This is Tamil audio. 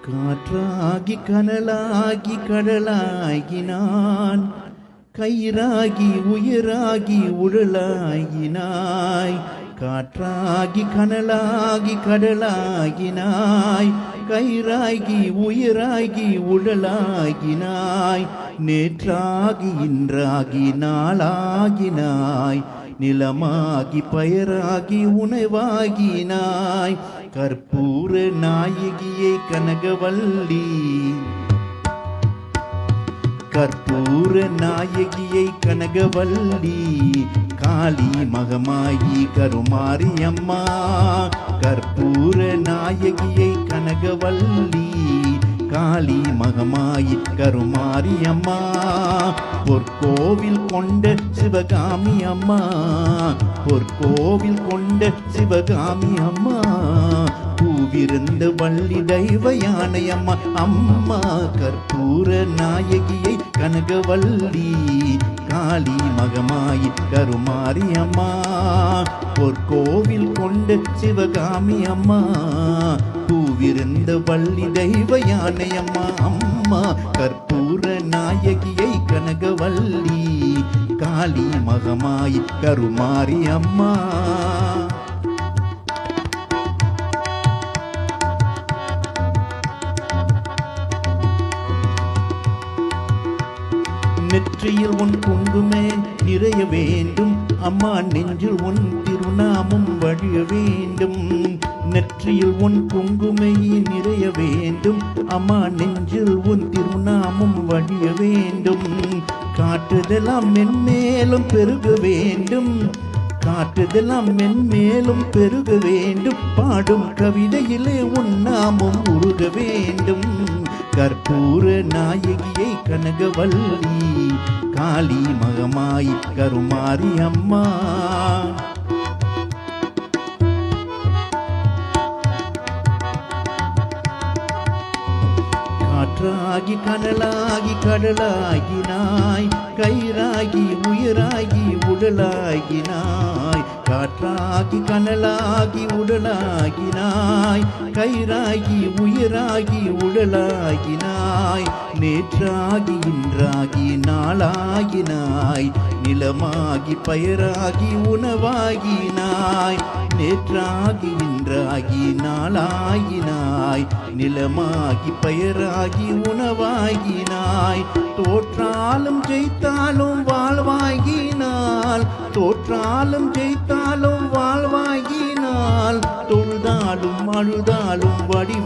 காற்றாகி கனலாகி கடலாகினான், கயிறாகி உயிராகி உடலாகினாய். காற்றாகி கனலாகி கடலாகினாய், கயிறாகி உயிராகி உடலாகினாய். நேற்றாகி இன்றாகி நாளாகினாய், நிலமாகி பயராகி உணவாகினாய். கற்பூர நாயகியே கனகவல்லி, கற்பூர நாயகியை கனகவல்லி, காளி மகமாயி கருமாரியம்மா. கற்பூர நாயகியை கனகவல்லி, காளி மகமாயி கருமாரியம்மா. பொற்கோவில் கொண்ட சிவகாமி அம்மா, பொற்கோவில் கொண்ட சிவகாமி அம்மா. பூவிருந்த வள்ளி தெய்வ யானை அம்மா, அம்மா. கற்பூர நாயகியை கனகவல்லி, காளி மகமாயி கருமாரி அம்மா. பொற்கோவில் கொண்ட சிவகாமி அம்மா, பூவிருந்த வள்ளி தெய்வ யானை அம்மா, அம்மா. கற்பூர நாயகியை கனகவல்லி, காளி மகமாயி கருமாரி அம்மா. நெற்றியில் உன் குங்குமே நிறைய வேண்டும் அம்மா, நெஞ்சில் உன் திருநாமம் வழிய வேண்டும். நெற்றியில் உன் குங்குமை நிறைய வேண்டும் அம்மா, நெஞ்சில் உன் திருநாமம் வழிய வேண்டும். காட்டுதெல்லாம் மென்மேலும் பெருக வேண்டும், காட்டுதெல்லாம் மென்மேலும் பெருக வேண்டும். பாடும் கவிதையிலே உன் நாமம் உருக வேண்டும். கற்பூர நாயகியை கனகவல்லி, காளி மகமாயி கருமாரி அம்மா. காற்றாகி கனலாகி கடலாகினாய், கயிறாகி உயிராகி உடலாகினாய். காற்றாகி கனலாகி உடலாகினாய், கயிறாகி உயிராகி உடலாகினாய். நேற்றாகி இன்றாகி நாளாகினாய், நிலமாகி பயராகி உணவாகினாய். நேற்றாகி இன்றாகி நாளாகினாய், நிலமாகி பயராகி உணவாகினாய். தோற்றாலும் ஜெயித்தாலும் வாழ்வாகினாள், தோற்றாலும் ஜெயித்தாலும் வாழ்வாகினாள். தொழுதாலும் அழுதாலும் வடி